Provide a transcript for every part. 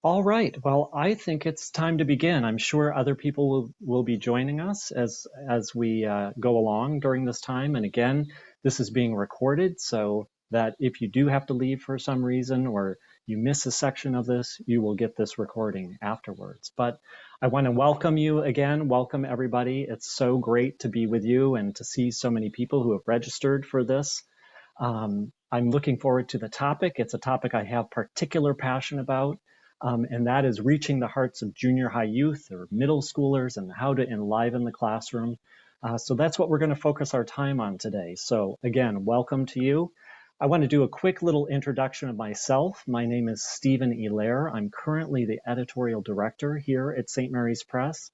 All right. Well, I think it's time to begin. I'm sure other people will be joining us as we go along during this time. And again, this is being recorded so that if you do have to leave for some reason or you miss a section of this, you will get this recording afterwards. But I want to welcome you again. Welcome, everybody. It's so great to be with you and to see so many people who have registered for this. I'm looking forward to the topic. It's a topic I have particular passion about. And that is reaching the hearts of junior high youth or middle schoolers and how to enliven the classroom. So that's what we're going to focus our time on today. So again, welcome to you. I want to do a quick little introduction of myself. My name is Stephen Hilaire. I'm currently the editorial director here at St. Mary's Press.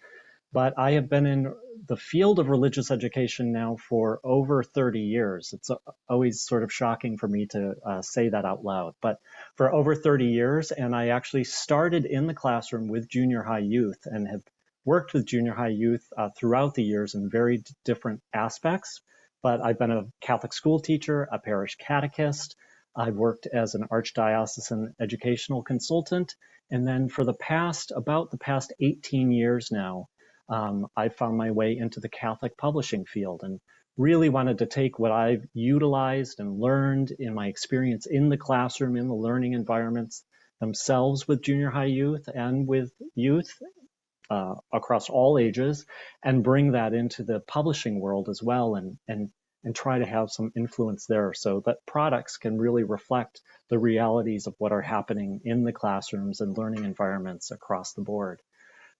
But I have been in the field of religious education now for over 30 years. It's always sort of shocking for me to say that out loud, but for over 30 years, and I actually started in the classroom with junior high youth and have worked with junior high youth throughout the years in very different aspects. But I've been a Catholic school teacher, a parish catechist. I've worked as an archdiocesan educational consultant. And then for about the past 18 years now, I found my way into the Catholic publishing field and really wanted to take what I've utilized and learned in my experience in the classroom, in the learning environments themselves with junior high youth and with youth across all ages, and bring that into the publishing world as well and try to have some influence there so that products can really reflect the realities of what are happening in the classrooms and learning environments across the board.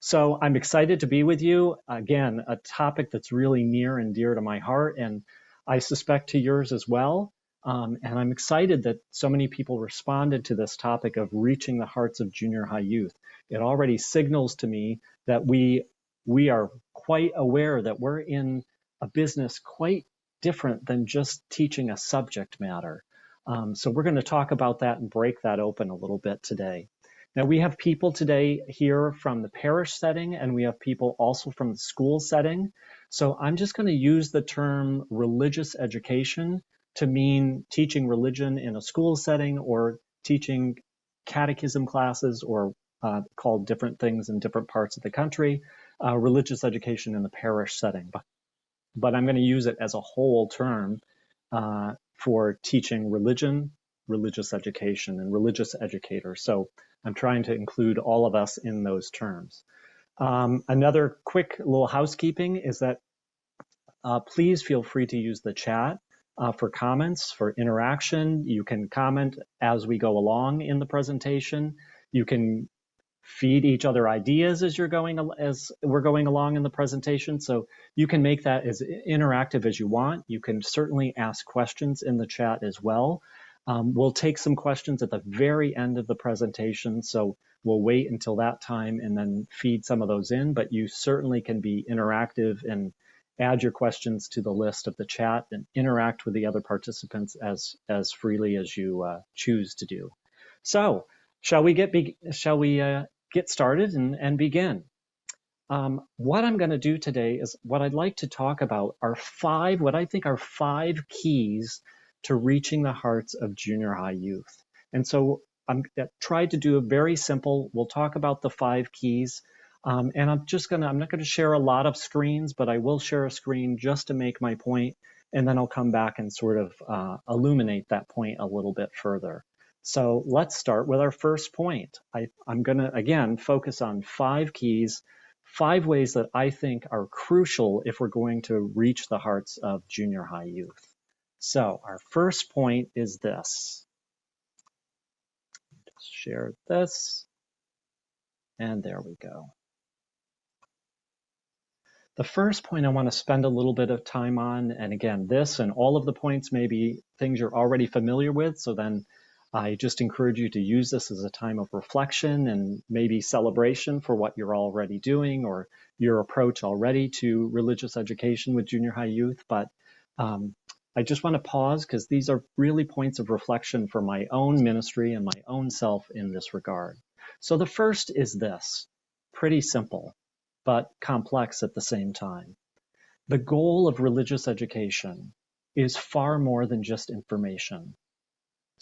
So I'm excited to be with you. Again, a topic that's really near and dear to my heart, and I suspect to yours as well. And I'm excited that so many people responded to this topic of reaching the hearts of junior high youth. It already signals to me that we are quite aware that we're in a business quite different than just teaching a subject matter. So we're going to talk about that and break that open a little bit today. Now, we have people today here from the parish setting, and we have people also from the school setting. So I'm just going to use the term religious education to mean teaching religion in a school setting or teaching catechism classes or called different things in different parts of the country, religious education in the parish setting. But I'm going to use it as a whole term for teaching religion, religious education, and religious educator. So I'm trying to include all of us in those terms. Another quick little housekeeping is that please feel free to use the chat for comments, for interaction. You can comment as we go along in the presentation. You can feed each other ideas as we're going along in the presentation. So you can make that as interactive as you want. You can certainly ask questions in the chat as well. We'll take some questions at the very end of the presentation, so we'll wait until that time and then feed some of those in, but you certainly can be interactive and add your questions to the list of the chat and interact with the other participants as freely as you choose to do. So shall we get started and begin? What I'm going to do today is what I'd like to talk about are what I think are five keys to reaching the hearts of junior high youth. And so I'm tried to do a very simple, we'll talk about the five keys. And I'm not going to share a lot of screens, but I will share a screen just to make my point. And then I'll come back and sort of illuminate that point a little bit further. So let's start with our first point. I'm going to, again, focus on five keys, 5 ways that I think are crucial if we're going to reach the hearts of junior high youth. So our first point is this. Just share this, and there we go. The first point I want to spend a little bit of time on, and again, this and all of the points may be things you're already familiar with, so then I just encourage you to use this as a time of reflection and maybe celebration for what you're already doing or your approach already to religious education with junior high youth. But I just want to pause because these are really points of reflection for my own ministry and my own self in this regard. So the first is this, pretty simple, but complex at the same time. The goal of religious education is far more than just information.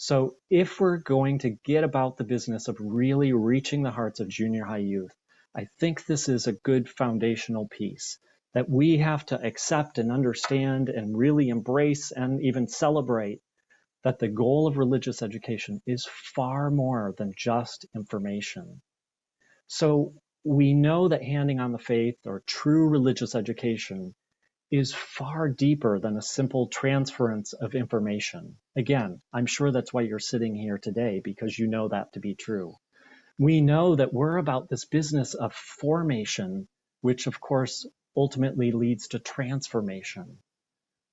So if we're going to get about the business of really reaching the hearts of junior high youth, I think this is a good foundational piece that we have to accept and understand and really embrace and even celebrate, that the goal of religious education is far more than just information. So we know that handing on the faith or true religious education is far deeper than a simple transference of information. Again, I'm sure that's why you're sitting here today, because you know that to be true. We know that we're about this business of formation, which of course ultimately leads to transformation.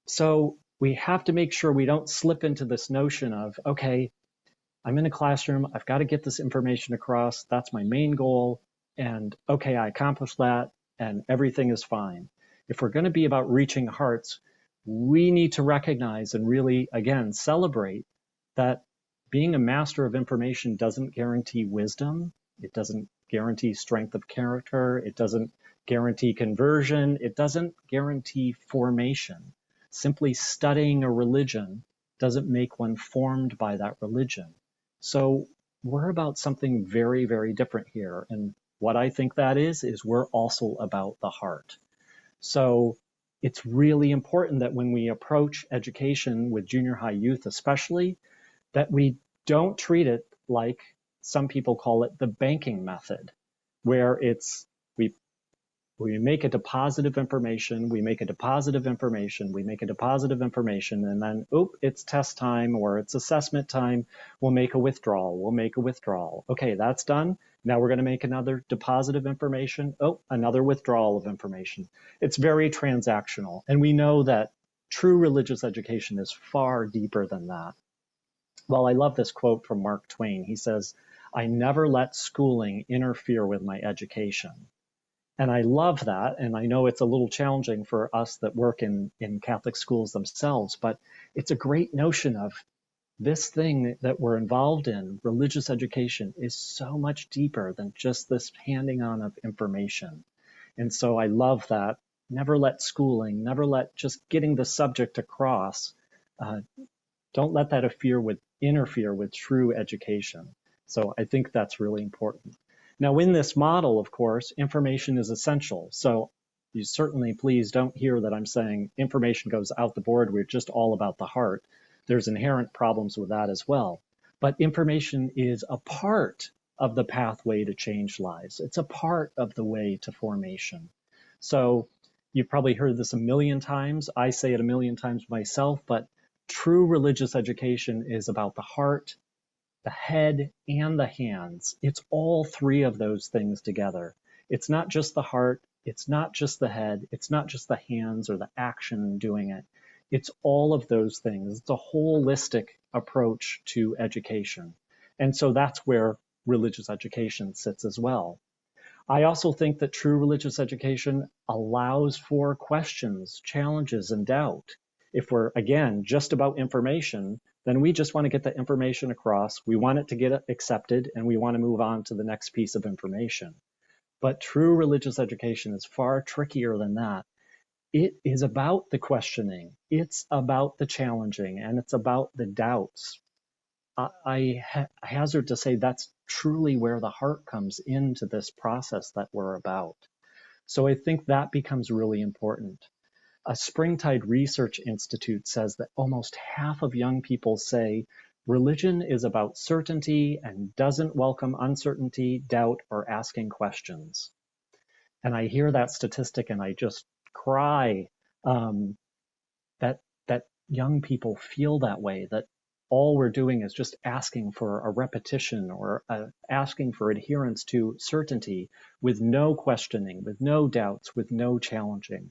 So we have to make sure we don't slip into this notion of, okay, I'm in a classroom, I've got to get this information across, that's my main goal, and okay, I accomplished that, and everything is fine. If we're going to be about reaching hearts, we need to recognize and really, again, celebrate that being a master of information doesn't guarantee wisdom, it doesn't guarantee strength of character, it doesn't guarantee conversion, it doesn't guarantee formation. Simply studying a religion doesn't make one formed by that religion. So we're about something very, very different here. And what I think that is we're also about the heart. So it's really important that when we approach education with junior high youth, especially, that we don't treat it like some people call it the banking method, where it's we make a deposit of information, we make a deposit of information, we make a deposit of information, and then, it's test time or it's assessment time. We'll make a withdrawal. We'll make a withdrawal. Okay, that's done. Now we're going to make another deposit of information. Another withdrawal of information. It's very transactional. And we know that true religious education is far deeper than that. Well, I love this quote from Mark Twain. He says, "I never let schooling interfere with my education." And I love that. And I know it's a little challenging for us that work in Catholic schools themselves, but it's a great notion of this thing that we're involved in. Religious education is so much deeper than just this handing on of information. And so I love that. Never let schooling, never let just getting the subject across, don't let that interfere with true education. So I think that's really important. Now, in this model, of course, information is essential. So you certainly, please don't hear that I'm saying information goes out the board. We're just all about the heart. There's inherent problems with that as well. But information is a part of the pathway to change lives. It's a part of the way to formation. So you've probably heard this a million times. I say it a million times myself, but true religious education is about the heart, the head, and the hands. It's all three of those things together. It's not just the heart, it's not just the head, it's not just the hands or the action doing it. It's all of those things. It's a holistic approach to education. And so that's where religious education sits as well. I also think that true religious education allows for questions, challenges, and doubt. If we're, again, just about information, then we just want to get the information across. We want it to get accepted, and we want to move on to the next piece of information. But true religious education is far trickier than that. It is about the questioning, it's about the challenging, and it's about the doubts. I hazard to say that's truly where the heart comes into this process that we're about. So I think that becomes really important. A Springtide Research Institute says that almost half of young people say religion is about certainty and doesn't welcome uncertainty, doubt, or asking questions. And I hear that statistic and I just cry, that young people feel that way, that all we're doing is just asking for a repetition or asking for adherence to certainty with no questioning, with no doubts, with no challenging.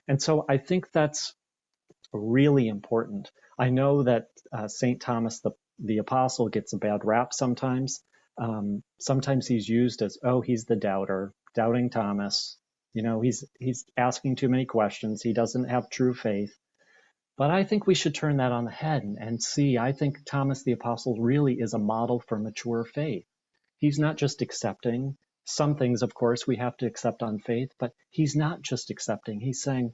And so I think that's really important. I know that St. Thomas the Apostle gets a bad rap sometimes. Sometimes he's used as, he's the doubter, doubting Thomas. He's asking too many questions. He doesn't have true faith. But I think we should turn that on the head and see, I think Thomas the Apostle really is a model for mature faith. He's not just accepting. Some things, of course, we have to accept on faith, but he's not just accepting. He's saying,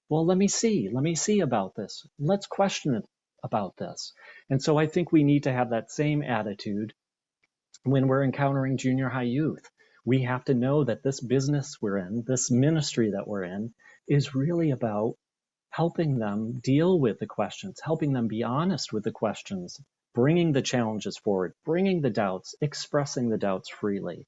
well, let me see about this. Let's question it. about this. And so I think we need to have that same attitude when we're encountering junior high youth. We have to know that this business we're in, this ministry that we're in, is really about helping them deal with the questions, helping them be honest with the questions, bringing the challenges forward, bringing the doubts, expressing the doubts freely.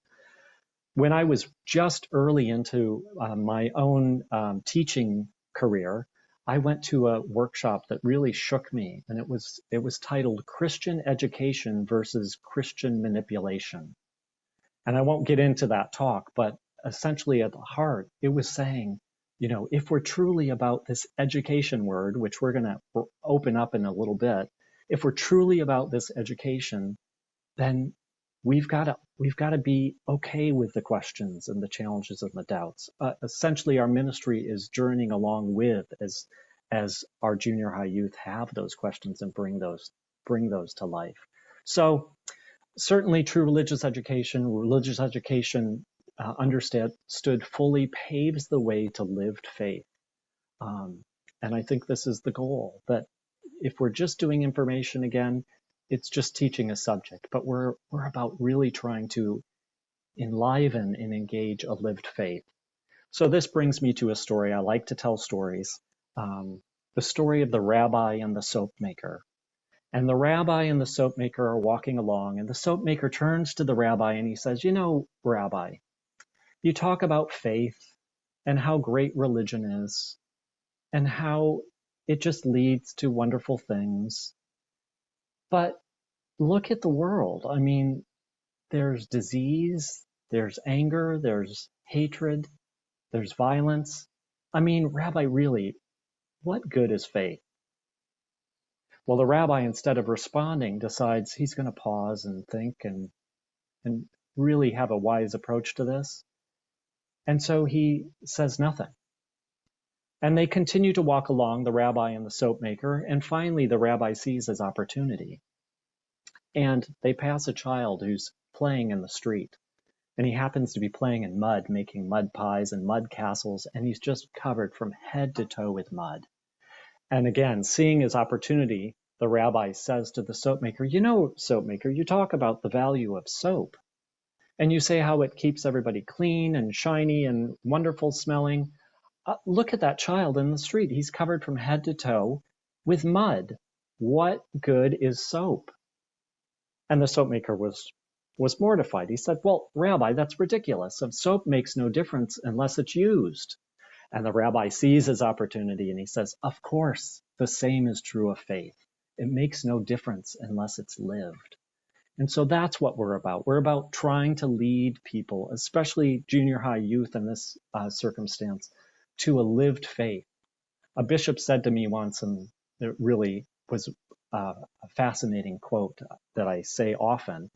When I was just early into my own teaching career, I went to a workshop that really shook me, and it was titled Christian Education versus Christian Manipulation. And I won't get into that talk, but essentially at the heart, it was saying, if we're truly about this education word, which we're going to open up in a little bit, if we're truly about this education, then we've got to be okay with the questions and the challenges and the doubts. Essentially, our ministry is journeying along with as our junior high youth have those questions and bring those to life. So certainly, true religious education understood fully paves the way to lived faith. And I think this is the goal, that if we're just doing information again, it's just teaching a subject, but we're about really trying to enliven and engage a lived faith. So this brings me to a story. I like to tell stories. The story of the rabbi and the soap maker. And the rabbi and the soap maker are walking along, and the soap maker turns to the rabbi and he says, Rabbi, you talk about faith and how great religion is and how it just leads to wonderful things. But look at the world. I mean, there's disease, there's anger, there's hatred, there's violence. I mean, Rabbi, really, what good is faith? Well, the rabbi, instead of responding, decides he's going to pause and think and really have a wise approach to this. And so he says nothing. And they continue to walk along, the rabbi and the soap maker, and finally the rabbi sees his opportunity. And they pass a child who's playing in the street. And he happens to be playing in mud, making mud pies and mud castles, and he's just covered from head to toe with mud. And again, seeing his opportunity, the rabbi says to the soap maker, soap maker, you talk about the value of soap. And you say how it keeps everybody clean and shiny and wonderful smelling. Look at that child in the street. He's covered from head to toe with mud. What good is soap? And the soap maker was mortified. He said, well, Rabbi, that's ridiculous. Soap makes no difference unless it's used. And the rabbi sees his opportunity and he says, of course, the same is true of faith. It makes no difference unless it's lived. And so that's what we're about. We're about trying to lead people, especially junior high youth in this circumstance, to a lived faith. A bishop said to me once, and it really was a fascinating quote that I say often,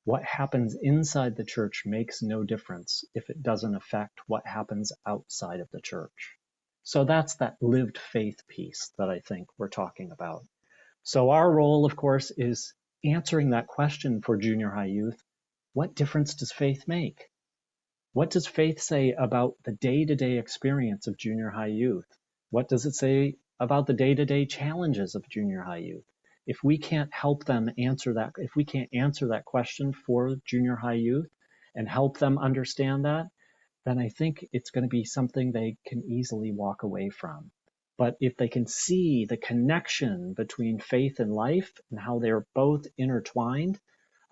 what happens inside the church makes no difference if it doesn't affect what happens outside of the church. So that's that lived faith piece that I think we're talking about. So our role, of course, is answering that question for junior high youth. What difference does faith make? What does faith say about the day-to-day experience of junior high youth? What does it say about the day-to-day challenges of junior high youth? If we can't help them answer that, if we can't answer that question for junior high youth and help them understand that, then I think it's going to be something they can easily walk away from. But if they can see the connection between faith and life and how they're both intertwined,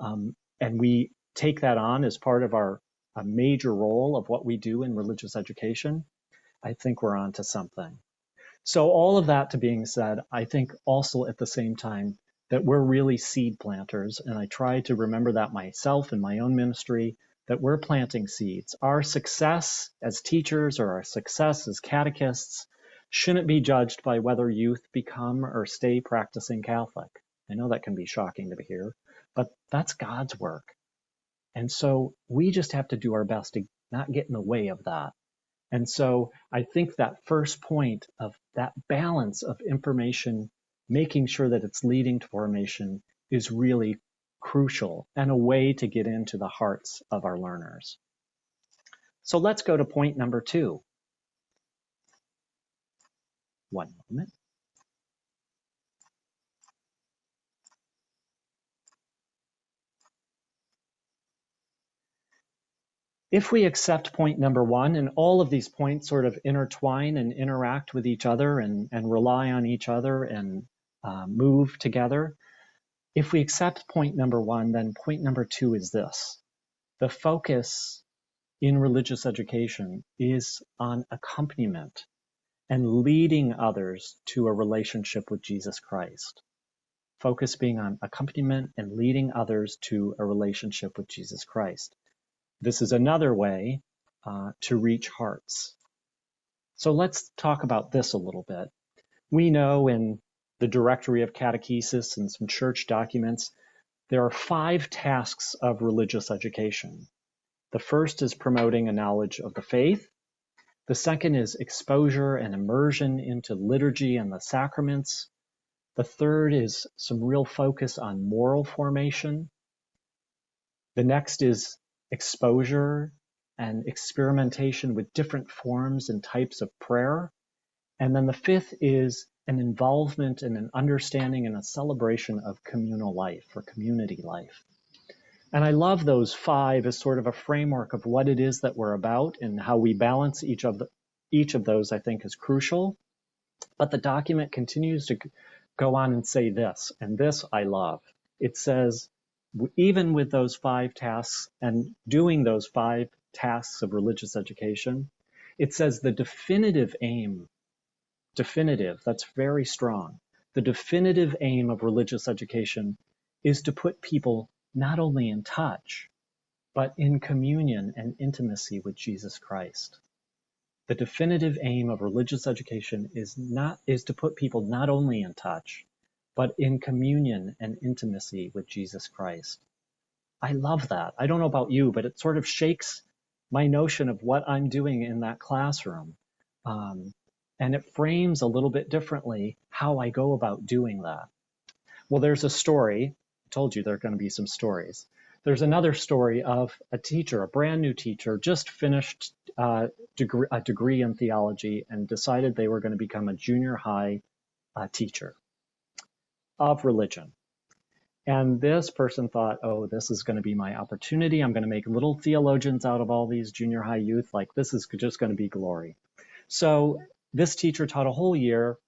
and we take that on as part of a major role of what we do in religious education, I think we're onto something. So all of that to being said, I think also at the same time that we're really seed planters, and I try to remember that myself in my own ministry, that we're planting seeds. Our success as teachers or our success as catechists shouldn't be judged by whether youth become or stay practicing Catholic. I know that can be shocking to hear, but that's God's work. And so we just have to do our best to not get in the way of that. And so I think that first point of that balance of information, making sure that it's leading to formation, is really crucial and a way to get into the hearts of our learners. So let's go to point number 2. One moment. If we accept point number one, and all of these points sort of intertwine and interact with each other and rely on each other and move together, if we accept point number one, then point number two is this. The focus in religious education is on accompaniment and leading others to a relationship with Jesus Christ. Focus being on accompaniment and leading others to a relationship with Jesus Christ. This is another way to reach hearts. So let's talk about this a little bit. We know in the Directory of Catechesis and some church documents, there are 5 tasks of religious education. The first is promoting a knowledge of the faith. The second is exposure and immersion into liturgy and the sacraments. The third is some real focus on moral formation. The next is exposure and experimentation with different forms and types of prayer. And then the fifth is an involvement and an understanding and a celebration of communal life or community life. And I love those 5 as sort of a framework of what it is that we're about, and how we balance each of those, I think, is crucial. But the document continues to go on and say this, and this I love. It says, even with those 5 tasks and doing those 5 tasks of religious education, it says the definitive aim, that's very strong. The definitive aim of religious education is to put people not only in touch, but in communion and intimacy with Jesus Christ. The definitive aim of religious education is to put people not only in touch, but in communion and intimacy with Jesus Christ. I love that. I don't know about you, but it sort of shakes my notion of what I'm doing in that classroom. And it frames a little bit differently how I go about doing that. Well, there's a story. I told you there are going to be some stories. There's another story of a teacher, a brand new teacher, just finished a degree in theology and decided they were going to become a junior high teacher of religion. And this person thought, oh, this is going to be my opportunity. I'm going to make little theologians out of all these junior high youth. Like, this is just going to be glory. So this teacher taught a whole year,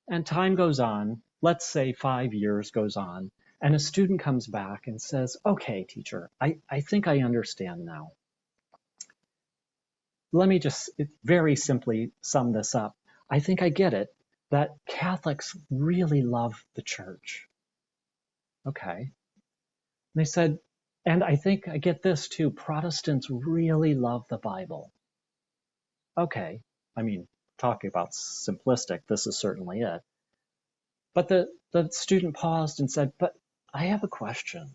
and time goes on. Let's say 5 years goes on, and a student comes back and says, okay, teacher, I think I understand now. Let me just very simply sum this up. I think I get it, that Catholics really love the church. Okay. And they said, and I think I get this too, Protestants really love the Bible. Okay. I mean, talking about simplistic, this is certainly it. But the student paused and said, but I have a question.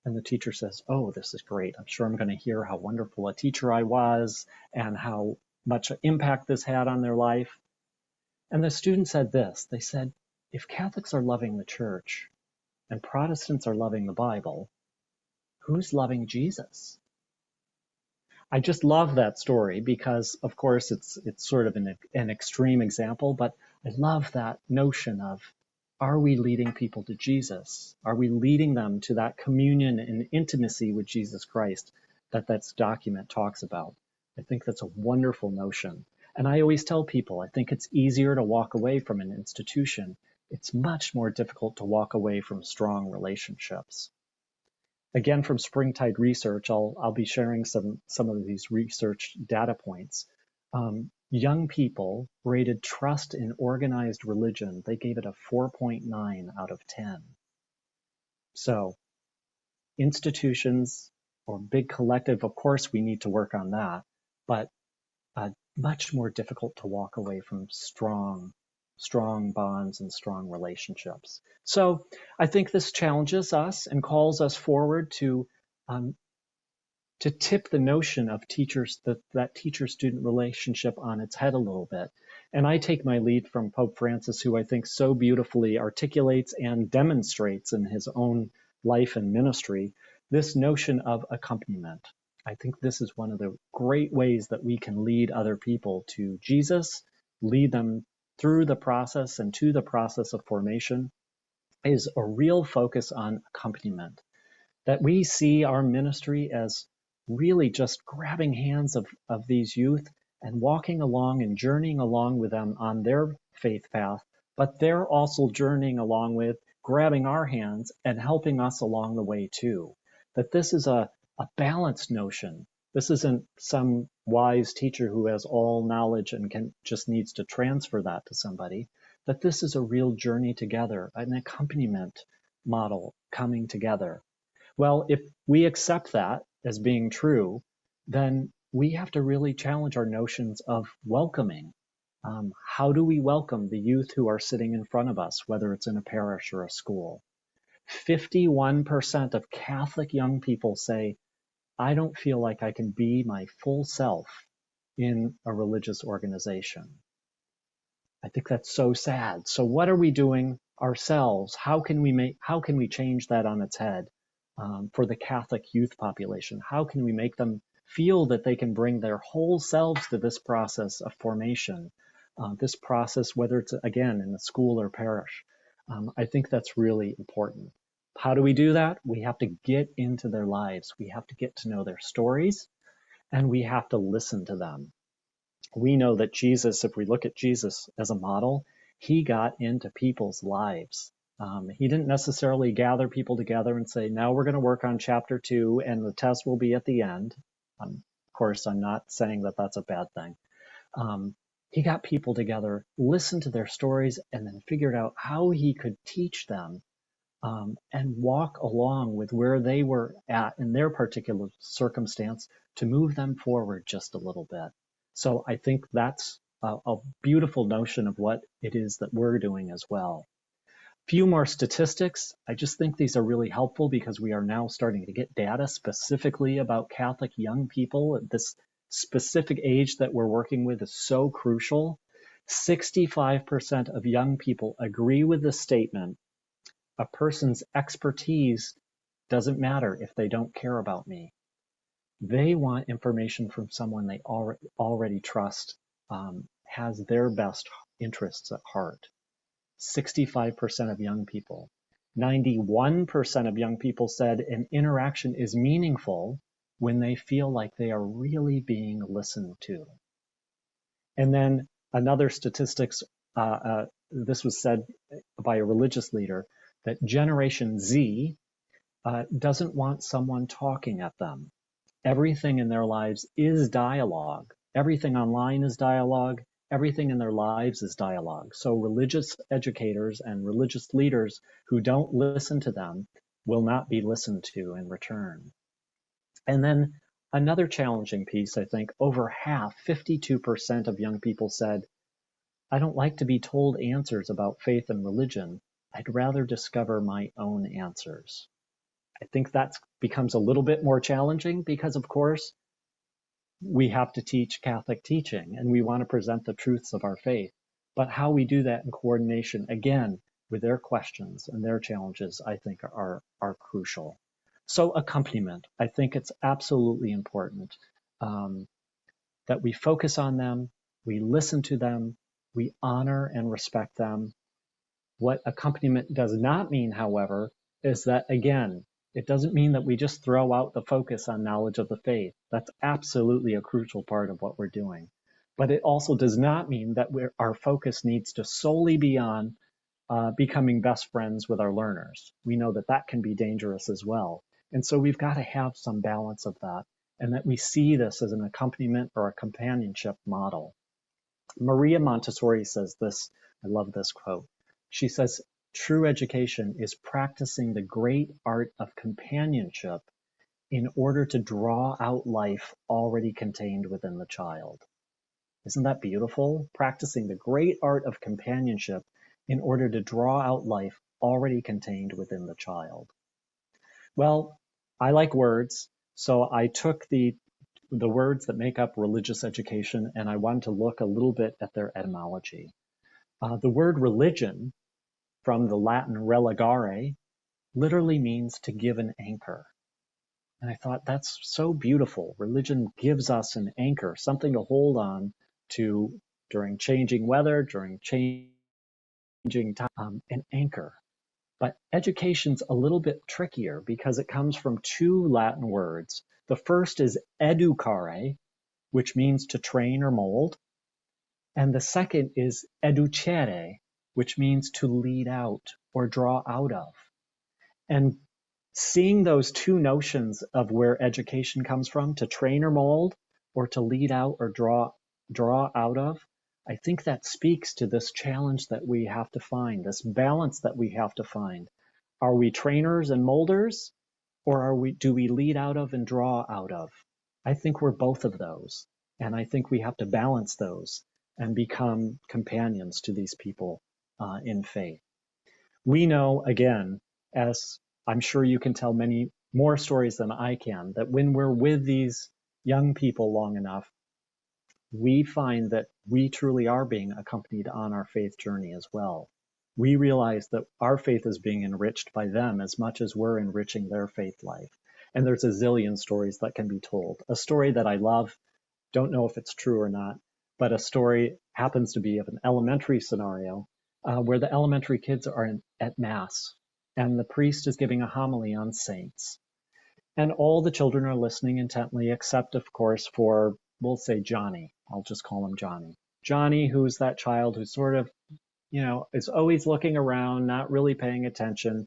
And the teacher says, oh, this is great. I'm sure I'm going to hear how wonderful a teacher I was and how much impact this had on their life. And the student said this. They said, if Catholics are loving the church and Protestants are loving the Bible, who's loving Jesus? I just love that story because, of course, it's sort of an extreme example, but I love that notion of, are we leading people to Jesus? Are we leading them to that communion and intimacy with Jesus Christ that document talks about? I think that's a wonderful notion. And I always tell people, I think it's easier to walk away from an institution. It's much more difficult to walk away from strong relationships. Again, from Springtide Research, I'll be sharing some of these research data points. Young people rated trust in organized religion. They gave it a 4.9 out of 10. So institutions or big collective, of course, we need to work on that, but much more difficult to walk away from strong bonds and strong relationships. So I think this challenges us and calls us forward to tip the notion of that teacher-student relationship on its head a little bit. And I take my lead from Pope Francis, who I think so beautifully articulates and demonstrates in his own life and ministry this notion of accompaniment. I think this is one of the great ways that we can lead other people to Jesus, lead them through the process and to the process of formation, is a real focus on accompaniment. That we see our ministry as really just grabbing hands of these youth and walking along and journeying along with them on their faith path, but they're also journeying along with grabbing our hands and helping us along the way too. That this is a balanced notion. This isn't some wise teacher who has all knowledge and can just needs to transfer that to somebody. That this is a real journey together, an accompaniment model coming together. Well, if we accept that as being true, then we have to really challenge our notions of welcoming. How do we welcome the youth who are sitting in front of us, whether it's in a parish or a school? 51% of Catholic young people say, I don't feel like I can be my full self in a religious organization. I think that's so sad. So what are we doing ourselves? How can we change that on its head for the Catholic youth population? How can we make them feel that they can bring their whole selves to this process of formation, this process, whether it's again in a school or parish? I think that's really important. How do we do that? We have to get into their lives. We have to get to know their stories, and we have to listen to them. We know that Jesus, if we look at Jesus as a model, he got into people's lives. He didn't necessarily gather people together and say, now we're going to work on chapter 2 and the test will be at the end. Of course, I'm not saying that that's a bad thing. He got people together, listened to their stories, and then figured out how he could teach them and walk along with where they were at in their particular circumstance to move them forward just a little bit. So I think that's a beautiful notion of what it is that we're doing as well. Few more statistics. I just think these are really helpful because we are now starting to get data specifically about Catholic young people. This specific age that we're working with is so crucial. 65% of young people agree with the statement, a person's expertise doesn't matter if they don't care about me. They want information from someone they already trust, has their best interests at heart. 65% of young people. 91% of young people said an interaction is meaningful when they feel like they are really being listened to. And then another statistics, this was said by a religious leader, that Generation Z doesn't want someone talking at them. Everything in their lives is dialogue. Everything online is dialogue. Everything in their lives is dialogue. So religious educators and religious leaders who don't listen to them will not be listened to in return. And then another challenging piece, I think, over half, 52% of young people said, I don't like to be told answers about faith and religion. I'd rather discover my own answers. I think that becomes a little bit more challenging because, of course, we have to teach Catholic teaching and we want to present the truths of our faith. But how we do that in coordination, again, with their questions and their challenges, I think are crucial. So accompaniment, I think it's absolutely important that we focus on them, we listen to them, we honor and respect them. What accompaniment does not mean, however, is that, again, it doesn't mean that we just throw out the focus on knowledge of the faith. That's absolutely a crucial part of what we're doing. But it also does not mean that our focus needs to solely be on becoming best friends with our learners. We know that that can be dangerous as well. And so we've got to have some balance of that, and that we see this as an accompaniment or a companionship model. Maria Montessori says this, I love this quote. She says, true education is practicing the great art of companionship in order to draw out life already contained within the child. Isn't that beautiful? Practicing the great art of companionship in order to draw out life already contained within the child. Well, I like words, so I took the words that make up religious education and I wanted to look a little bit at their etymology. The word religion, from the Latin religare, literally means to give an anchor. And I thought that's so beautiful. Religion gives us an anchor, something to hold on to during changing weather, during changing time, an anchor. But education's a little bit trickier because it comes from two Latin words. The first is educare, which means to train or mold. And the second is educere, which means to lead out or draw out of. And seeing those two notions of where education comes from, to train or mold, or to lead out or draw out of, I think that speaks to this challenge that we have to find, this balance that we have to find. Are we trainers and molders, or do we lead out of and draw out of? I think we're both of those. And I think we have to balance those and become companions to these people in faith. We know, again, as I'm sure you can tell many more stories than I can, that when we're with these young people long enough, we find that we truly are being accompanied on our faith journey as well. We realize that our faith is being enriched by them as much as we're enriching their faith life. And there's a zillion stories that can be told. A story that I love, don't know if it's true or not, but a story happens to be of an elementary scenario where the elementary kids are at Mass and the priest is giving a homily on saints. And all the children are listening intently, except, of course, for, we'll say Johnny. I'll just call him Johnny. Johnny, who's that child who sort of, is always looking around, not really paying attention.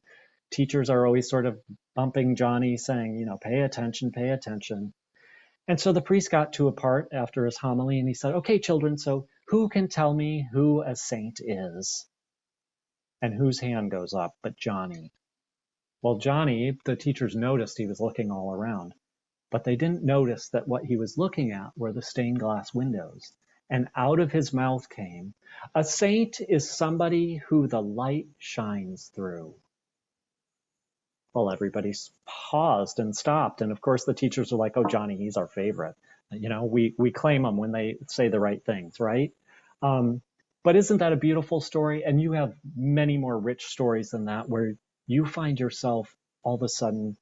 Teachers are always sort of bumping Johnny, saying, pay attention, pay attention. And so the priest got to a part after his homily and he said, okay, children, so who can tell me who a saint is? And whose hand goes up but Johnny? Well, Johnny, the teachers noticed he was looking all around, but they didn't notice that what he was looking at were the stained glass windows. And out of his mouth came, a saint is somebody who the light shines through. Well, everybody paused and stopped. And of course, the teachers are like, oh, Johnny, he's our favorite. We claim them when they say the right things, right? But isn't that a beautiful story? And you have many more rich stories than that, where you find yourself all of a sudden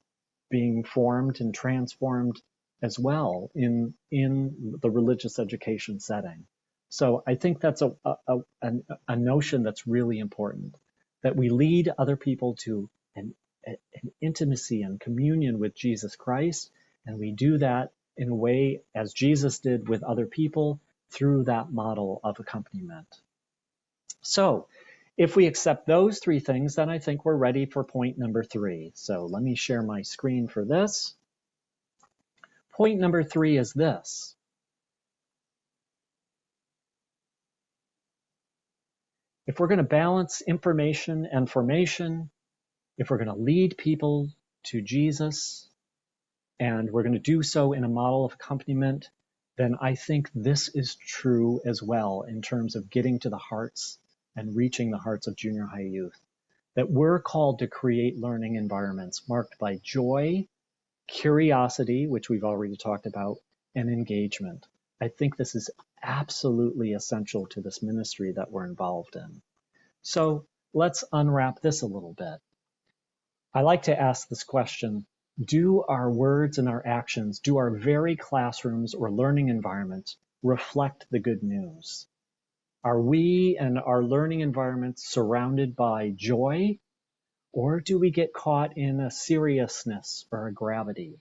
being formed and transformed as well in the religious education setting. So I think that's a notion that's really important, that we lead other people to an intimacy and communion with Jesus Christ, and we do that in a way as Jesus did with other people through that model of accompaniment. So if we accept those three things, then I think we're ready for point number 3. So let me share my screen for this. Point number 3 is this. If we're going to balance information and formation, if we're going to lead people to Jesus, and we're going to do so in a model of accompaniment, then I think this is true as well in terms of getting to the hearts and reaching the hearts of junior high youth. That we're called to create learning environments marked by joy, curiosity, which we've already talked about, and engagement. I think this is absolutely essential to this ministry that we're involved in. So let's unwrap this a little bit. I like to ask this question: do our words and our actions, do our very classrooms or learning environments reflect the good news? Are we and our learning environments surrounded by joy, or do we get caught in a seriousness or a gravity?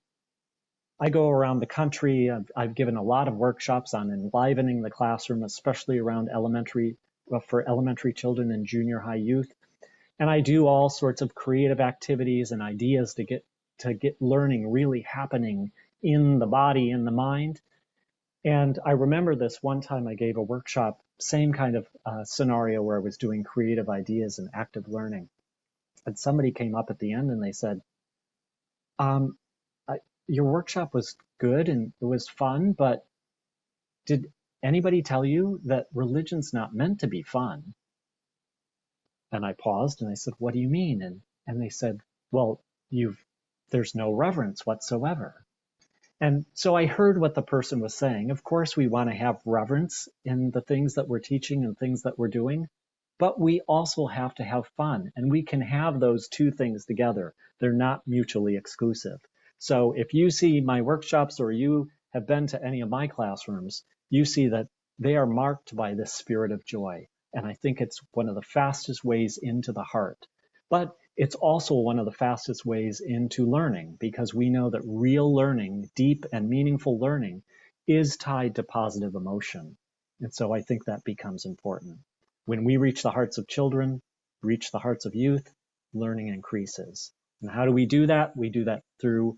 I go around the country. I've given a lot of workshops on enlivening the classroom, especially around for elementary children and junior high youth. And I do all sorts of creative activities and ideas to get learning really happening in the body, in the mind. And I remember this one time I gave a workshop, same kind of scenario where I was doing creative ideas and active learning. And somebody came up at the end and they said, your workshop was good and it was fun, but did anybody tell you that religion's not meant to be fun? And I paused and I said, what do you mean? And they said, well, there's no reverence whatsoever. And so I heard what the person was saying. Of course, we want to have reverence in the things that we're teaching and things that we're doing, but we also have to have fun. And we can have those two things together. They're not mutually exclusive. So if you see my workshops or you have been to any of my classrooms, you see that they are marked by this spirit of joy. And I think it's one of the fastest ways into the heart. But It's also one of the fastest ways into learning, because we know that real learning, deep and meaningful learning, is tied to positive emotion. And so I think that becomes important. When we reach the hearts of children, reach the hearts of youth, learning increases. And how do we do that? We do that through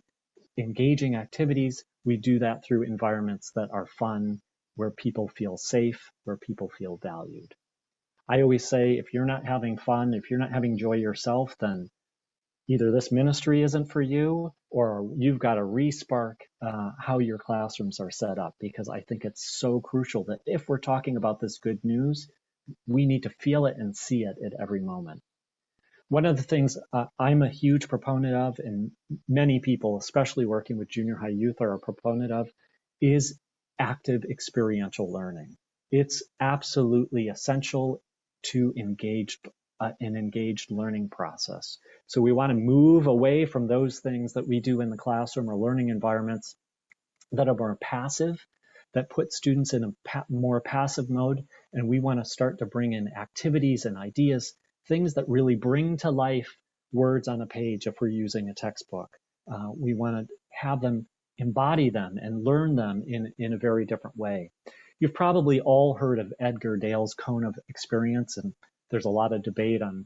engaging activities. We do that through environments that are fun, where people feel safe, where people feel valued. I always say, if you're not having fun, if you're not having joy yourself, then either this ministry isn't for you, or you've got to re-spark how your classrooms are set up, because I think it's so crucial that if we're talking about this good news, we need to feel it and see it at every moment. One of the things I'm a huge proponent of, and many people, especially working with junior high youth, are a proponent of, is active experiential learning. It's absolutely essential to an engaged learning process. So we want to move away from those things that we do in the classroom or learning environments that are more passive, that put students in a more passive mode, and we want to start to bring in activities and ideas, things that really bring to life words on a page if we're using a textbook. We want to have them embody them and learn them in a very different way. You've probably all heard of Edgar Dale's cone of experience, and there's a lot of debate on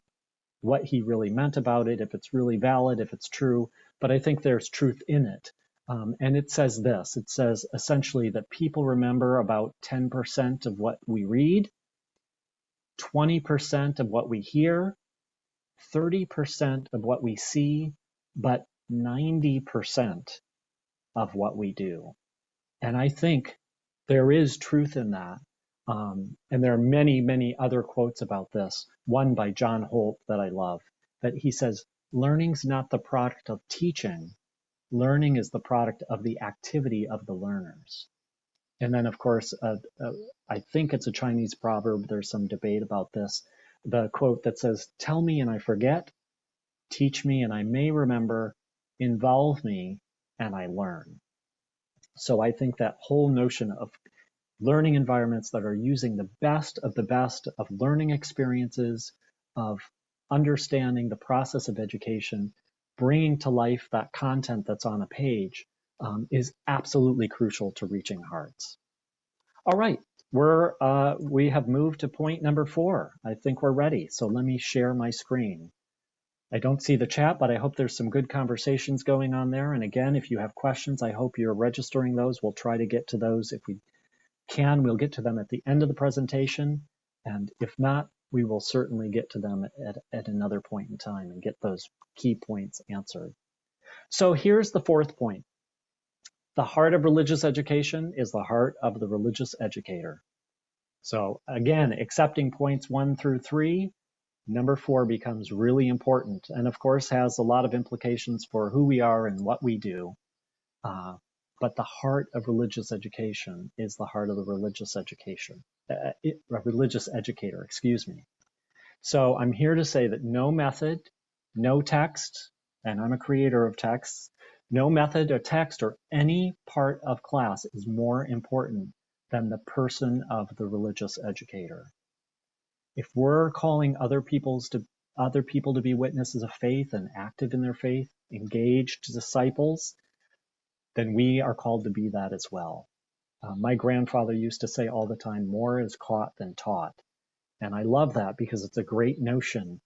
what he really meant about it, if it's really valid, if it's true, but I think there's truth in it. And it says this, it says essentially that people remember about 10% of what we read, 20% of what we hear, 30% of what we see, but 90% of what we do. And I think there is truth in that. And there are many, many other quotes about this. One by John Holt that I love, that he says, learning's not the product of teaching. Learning is the product of the activity of the learners. And then, of course, I think it's a Chinese proverb. There's some debate about this. The quote that says, tell me and I forget, teach me and I may remember, involve me and I learn. So I think that whole notion of learning environments that are using the best of learning experiences, of understanding the process of education, bringing to life that content that's on a page, is absolutely crucial to reaching hearts. All right, we have moved to point number 4. I think we're ready. So let me share my screen. I don't see the chat, but I hope there's some good conversations going on there. And again, if you have questions, I hope you're registering those. We'll try to get to those. If we can, we'll get to them at the end of the presentation. And if not, we will certainly get to them at another point in time and get those key points answered. So here's the 4th point. The heart of religious education is the heart of the religious educator. So again, accepting points 1 through 3, number 4 becomes really important, and of course has a lot of implications for who we are and what we do. But the heart of religious education is the heart of the religious religious educator, excuse me. So I'm here to say that no method, no text, and I'm a creator of texts, no method or text or any part of class is more important than the person of the religious educator. If we're calling other people to be witnesses of faith and active in their faith, engaged disciples, then we are called to be that as well. My grandfather used to say all the time, more is caught than taught. And I love that because it's a great notion,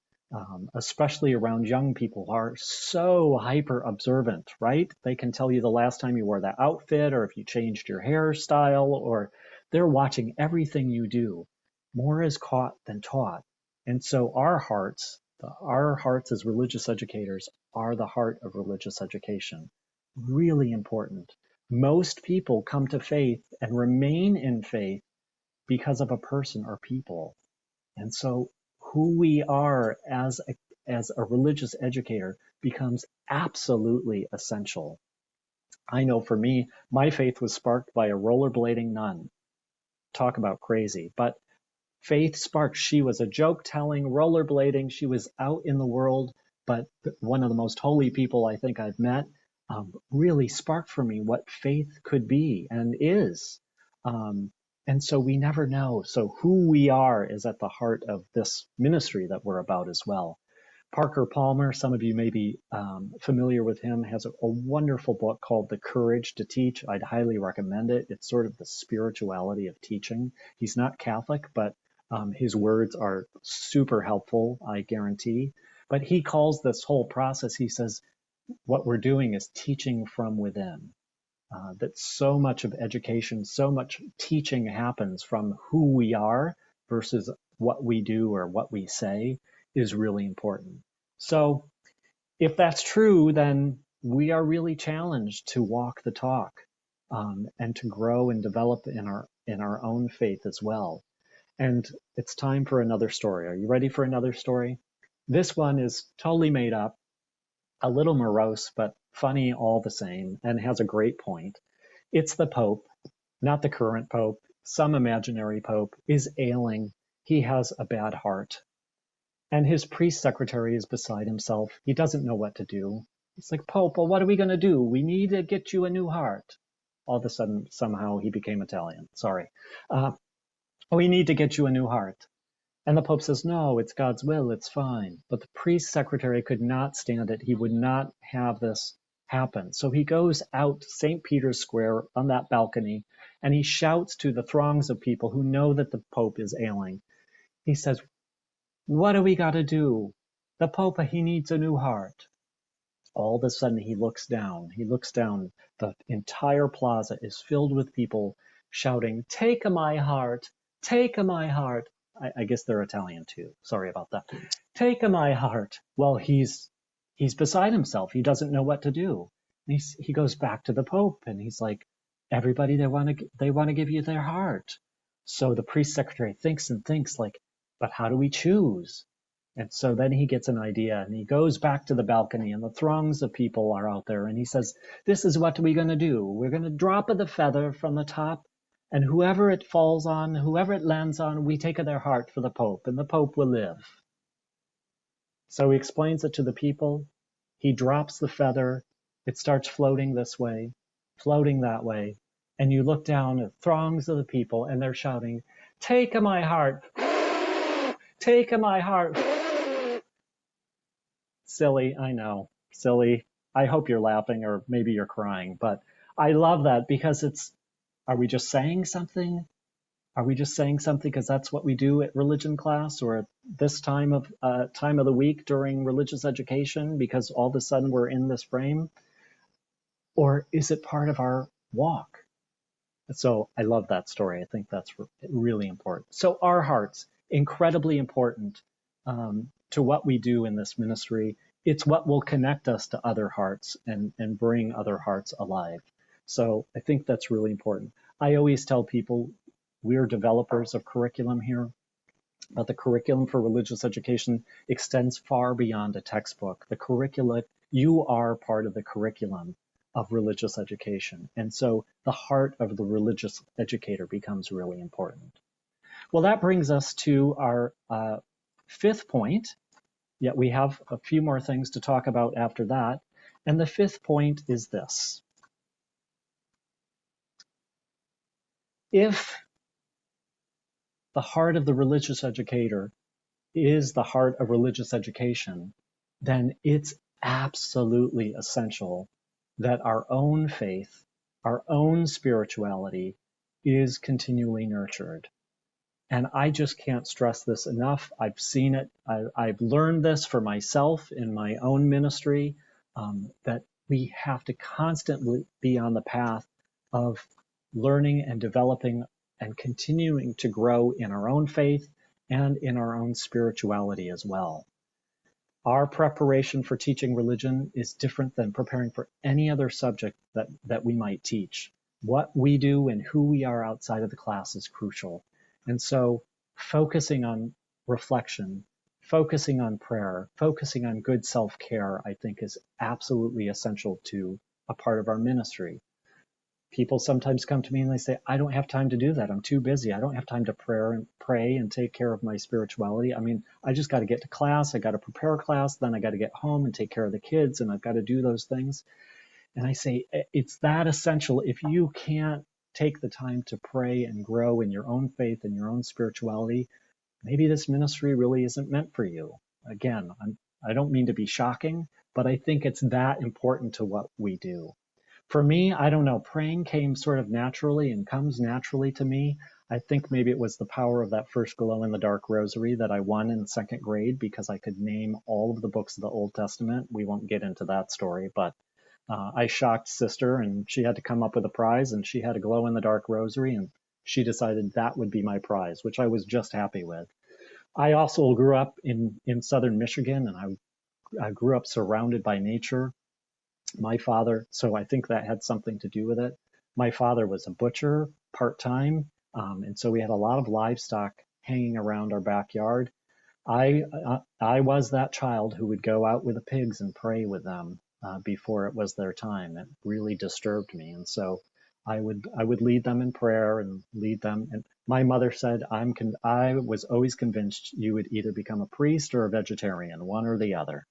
especially around young people who are so hyper observant, right? They can tell you the last time you wore that outfit, or if you changed your hairstyle, or they're watching everything you do. More is caught than taught. And so our hearts as religious educators are the heart of religious education. Really important. Most people come to faith and remain in faith because of a person or people. And so who we are as a religious educator becomes absolutely essential. I know for me, my faith was sparked by a rollerblading nun. Talk about crazy. But faith sparked. She was a joke-telling, rollerblading. She was out in the world, but one of the most holy people I think I've met, really sparked for me what faith could be and is. And so we never know. So who we are is at the heart of this ministry that we're about as well. Parker Palmer, some of you may be familiar with him, has a wonderful book called The Courage to Teach. I'd highly recommend it. It's sort of the spirituality of teaching. He's not Catholic, but his words are super helpful, I guarantee. But he calls this whole process, he says, what we're doing is teaching from within. That so much of education, so much teaching happens from who we are versus what we do or what we say is really important. So if that's true, then we are really challenged to walk the talk and to grow and develop in our own faith as well. And it's time for another story. Are you ready for another story? This one is totally made up, a little morose, but funny all the same, and has a great point. It's the Pope, not the current Pope. Some imaginary Pope is ailing. He has a bad heart. And his priest secretary is beside himself. He doesn't know what to do. He's like, Pope, well, what are we going to do? We need to get you a new heart. All of a sudden, somehow he became Italian. Sorry. We need to get you a new heart. And the Pope says, no, it's God's will. It's fine. But the priest secretary could not stand it. He would not have this happen. So he goes out to St. Peter's Square on that balcony, and he shouts to the throngs of people who know that the Pope is ailing. He says, what do we got to do? The Pope, he needs a new heart. All of a sudden, he looks down. He looks down. The entire plaza is filled with people shouting, take my heart, take my heart. I guess they're Italian too. Sorry about that. Take my heart. Well, he's beside himself. He doesn't know what to do. And he goes back to the Pope and he's like, everybody, they want to give you their heart. So the priest secretary thinks and thinks like, but how do we choose? And so then he gets an idea and he goes back to the balcony and the throngs of people are out there and he says, this is what we're going to do. We're going to drop the feather from the top and whoever it falls on, whoever it lands on, we take their heart for the Pope and the Pope will live. So he explains it to the people. He drops the feather. It starts floating this way, floating that way. And you look down at throngs of the people and they're shouting, take my heart, take my heart. Silly, I know, silly. I hope you're laughing or maybe you're crying, but I love that because are we just saying something? Are we just saying something because that's what we do at religion class or at this time of the week during religious education because all of a sudden we're in this frame? Or is it part of our walk? So I love that story. I think that's really important. So our hearts, incredibly important to what we do in this ministry. It's what will connect us to other hearts and bring other hearts alive. So I think that's really important. I always tell people we're developers of curriculum here, but the curriculum for religious education extends far beyond a textbook. The curricula, you are part of the curriculum of religious education. And so the heart of the religious educator becomes really important. Well, that brings us to our fifth point, yet we have a few more things to talk about after that. And the fifth point is this. If the heart of the religious educator is the heart of religious education, then it's absolutely essential that our own faith, our own spirituality is continually nurtured. And I just can't stress this enough. I've seen it. I've learned this for myself in my own ministry, that we have to constantly be on the path of learning and developing and continuing to grow in our own faith and in our own spirituality as well. Our preparation for teaching religion is different than preparing for any other subject that we might teach. What we do and who we are outside of the class is crucial. And so focusing on reflection, focusing on prayer, focusing on good self-care, I think is absolutely essential to a part of our ministry. People sometimes come to me and they say, I don't have time to do that. I'm too busy. I don't have time to pray and take care of my spirituality. I mean, I just got to get to class. I got to prepare class. Then I got to get home and take care of the kids. And I've got to do those things. And I say, it's that essential. If you can't take the time to pray and grow in your own faith and your own spirituality, maybe this ministry really isn't meant for you. Again, I don't mean to be shocking, but I think it's that important to what we do. For me, I don't know, praying came sort of naturally and comes naturally to me. I think maybe it was the power of that first glow in the dark rosary that I won in second grade because I could name all of the books of the Old Testament. We won't get into that story, but I shocked sister and she had to come up with a prize and she had a glow in the dark rosary and she decided that would be my prize, which I was just happy with. I also grew up in southern Michigan and I grew up surrounded by nature. My father, so I think that had something to do with it. My father was a butcher part-time, and so we had a lot of livestock hanging around our backyard. I was that child who would go out with the pigs and pray with them before it was their time. It really disturbed me, and so I would lead them in prayer and lead them. And my mother said, I was always convinced you would either become a priest or a vegetarian, one or the other.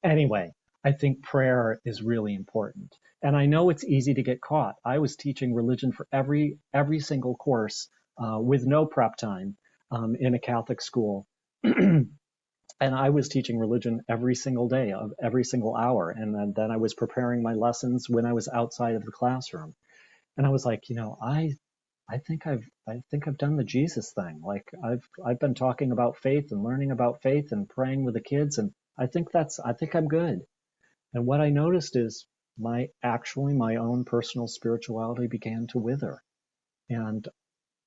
Anyway, I think prayer is really important. And I know it's easy to get caught. I was teaching religion for every single course with no prep time in a Catholic school. And I was teaching religion every single day of every single hour. And then I was preparing my lessons when I was outside of the classroom. And I was like, I think I've done the Jesus thing. Like I've been talking about faith and learning about faith and praying with the kids, and I think I'm good. And what I noticed is my own personal spirituality began to wither. And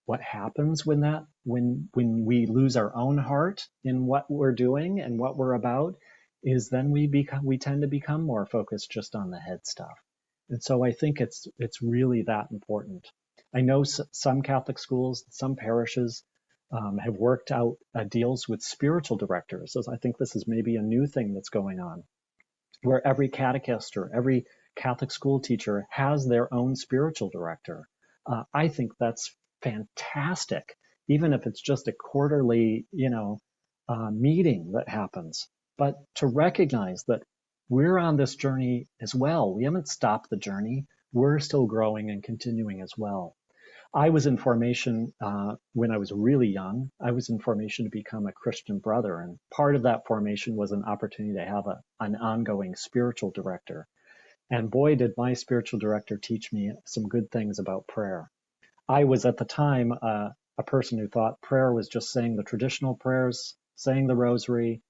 what happens when we lose our own heart in what we're doing and what we're about is then we tend to become more focused just on the head stuff. And so I think it's really that important. I know some Catholic schools, some parishes have worked out deals with spiritual directors. So I think this is maybe a new thing that's going on, where every catechist or every Catholic school teacher has their own spiritual director. I think that's fantastic, even if it's just a quarterly, meeting that happens. But to recognize that we're on this journey as well. We haven't stopped the journey. We're still growing and continuing as well. I was in formation when I was really young. I was in formation to become a Christian brother. And part of that formation was an opportunity to have an ongoing spiritual director. And boy, did my spiritual director teach me some good things about prayer. I was at the time a person who thought prayer was just saying the traditional prayers, saying the rosary,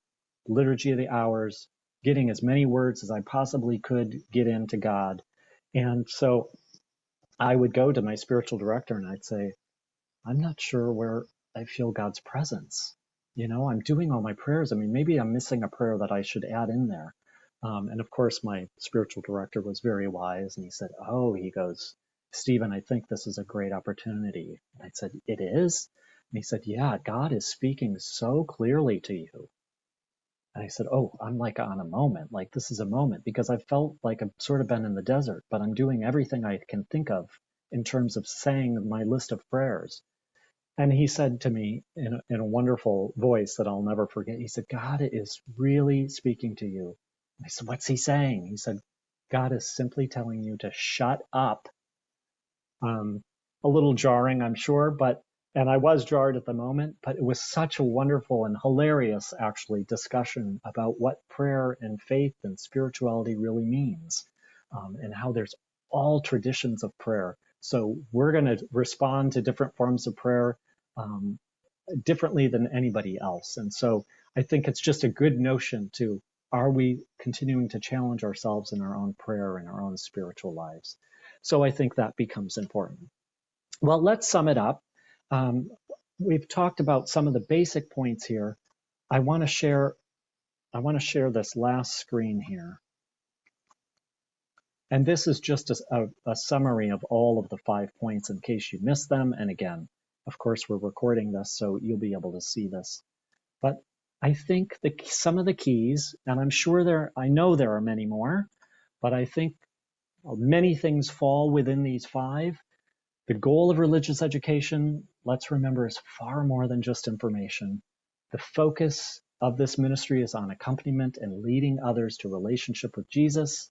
liturgy of the hours, getting as many words as I possibly could get into God. And so I would go to my spiritual director and I'd say, I'm not sure where I feel God's presence. I'm doing all my prayers. I mean, maybe I'm missing a prayer that I should add in there. And of course, my spiritual director was very wise. And he said, he goes, Stephen, I think this is a great opportunity. And I said, it is? And he said, yeah, God is speaking so clearly to you. And I said, I'm like on a moment, like this is a moment, because I felt like I've sort of been in the desert, but I'm doing everything I can think of in terms of saying my list of prayers. And he said to me in a wonderful voice that I'll never forget, he said, God is really speaking to you. I said, what's he saying? He said, God is simply telling you to shut up. A little jarring, I'm sure, and I was jarred at the moment, but it was such a wonderful and hilarious, actually, discussion about what prayer and faith and spirituality really means, and how there's all traditions of prayer. So we're going to respond to different forms of prayer differently than anybody else. And so I think it's just a good notion are we continuing to challenge ourselves in our own prayer and our own spiritual lives? So I think that becomes important. Well, let's sum it up. We've talked about some of the basic points here. I want to share this last screen here. And this is just a summary of all of the 5 points in case you missed them. And again, of course, we're recording this, so you'll be able to see this. But I think some of the keys, and I know there are many more, but I think many things fall within these 5. The goal of religious education, let's remember, is far more than just information. The focus of this ministry is on accompaniment and leading others to relationship with Jesus.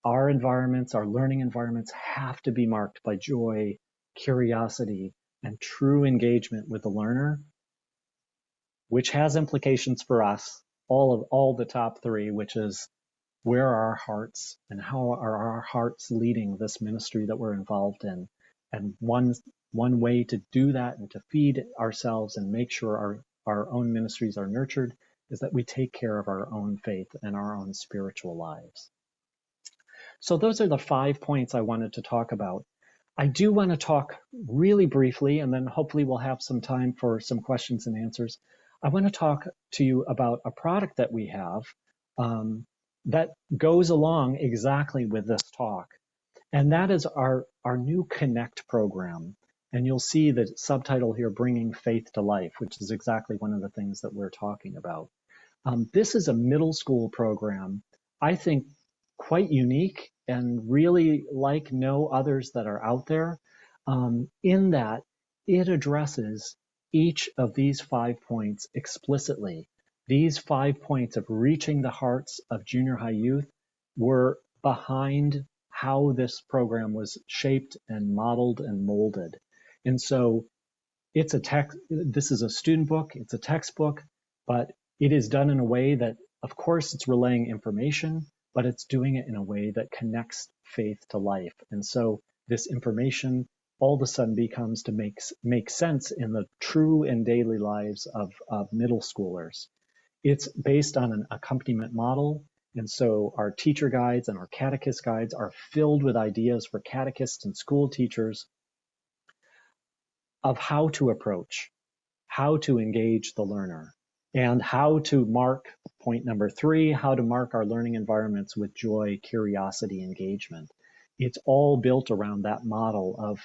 Our environments, our learning environments, have to be marked by joy, curiosity, and true engagement with the learner, which has implications for us all the top three, which is where are our hearts and how are our hearts leading this ministry that we're involved in. And one way to do that and to feed ourselves and make sure our own ministries are nurtured is that we take care of our own faith and our own spiritual lives. So those are the 5 points I wanted to talk about. I do want to talk really briefly, and then hopefully we'll have some time for some questions and answers. I want to talk to you about a product that we have that goes along exactly with this talk. And that is our new Connect program. And you'll see the subtitle here, Bringing Faith to Life, which is exactly one of the things that we're talking about. This is a middle school program, I think quite unique and really like no others that are out there, in that it addresses each of these 5 points explicitly. These 5 points of reaching the hearts of junior high youth were behind how this program was shaped and modeled and molded. And so it's this is a student book, it's a textbook, but it is done in a way that, of course, it's relaying information, but it's doing it in a way that connects faith to life. And so this information all of a sudden becomes to make sense in the true and daily lives of middle schoolers. It's based on an accompaniment model. And so our teacher guides and our catechist guides are filled with ideas for catechists and school teachers of how to approach, how to engage the learner, and how to mark, point number 3, how to mark our learning environments with joy, curiosity, engagement. It's all built around that model of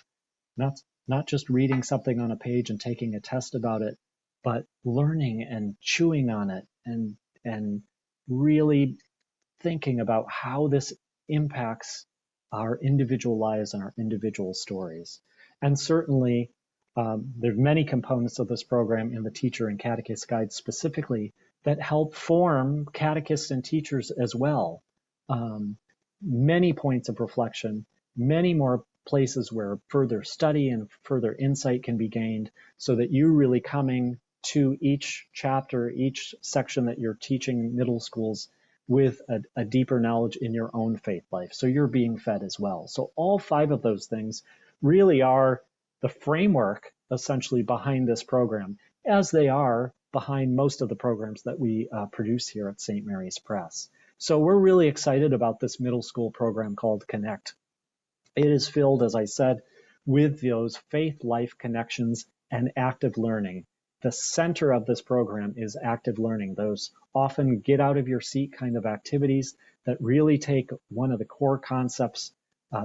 not just reading something on a page and taking a test about it, but learning and chewing on it and really thinking about how this impacts our individual lives and our individual stories. And certainly, there's many components of this program in the teacher and catechist guide specifically that help form catechists and teachers as well. Many points of reflection, many more places where further study and further insight can be gained so that you really coming to each chapter, each section that you're teaching middle schools with a deeper knowledge in your own faith life. So you're being fed as well. So all 5 of those things really are the framework essentially behind this program, as they are behind most of the programs that we produce here at St. Mary's Press. So we're really excited about this middle school program called Connect. It is filled, as I said, with those faith life connections and active learning. The center of this program is active learning, those often get out of your seat kind of activities that really take one of the core concepts